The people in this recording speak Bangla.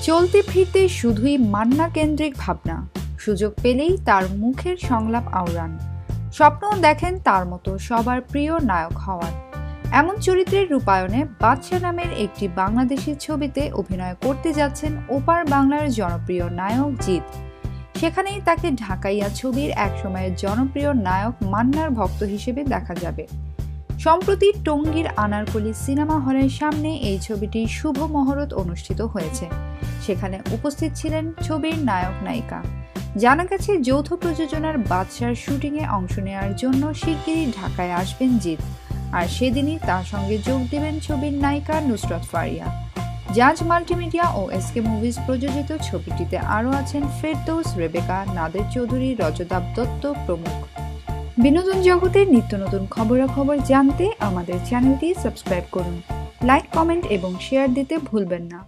চলতে ফিরতে শুধুই মান্না কেন্দ্রিক ভাবনা, সুযোগ পেলেই তার মুখের সংলাপ আওড়ান। স্বপ্ন দেখেন তার মতো সবার প্রিয় নায়ক হওয়ার। এমন চরিত্রের রূপায়ণে বাদশা নামের একটি বাংলাদেশি ছবিতে অভিনয় করতে যাচ্ছেন ওপার বাংলার জনপ্রিয় নায়ক জিৎ। সেখানেই তাকে ঢাকাইয়া ছবির একসময়ের জনপ্রিয় নায়ক মান্নার ভক্ত হিসেবে দেখা যাবে। সম্প্রতি টঙ্গীর আনারকলি সিনেমা হলের সামনে এই ছবিটির শুভ মহরত অনুষ্ঠিত হয়েছে। সেখানে উপস্থিত ছিলেন ছবির নায়ক নায়িকা। জানা গেছে যৌথ প্রযোজনার বাদশার শুটিংয়ে অংশ নেওয়ার জন্য শিগগিরই ঢাকায় আসবেন জিৎ, আর সেদিনই তার সঙ্গে যোগ দেবেন ছবির নায়িকা নুসরাত ফারিয়া। জাজ মাল্টিমিডিয়া ও এসকে মুভিজ প্রযোজিত ছবিটিতে আরও আছেন ফেরদৌস, রেবেকা, নাদের চৌধুরী, রজতাভ দত্ত প্রমুখ। বিনোদন জগতের নিত্য নতুন খবরাখবর জানতে আমাদের চ্যানেলটি সাবস্ক্রাইব করুন। লাইক, কমেন্ট এবং শেয়ার দিতে ভুলবেন না।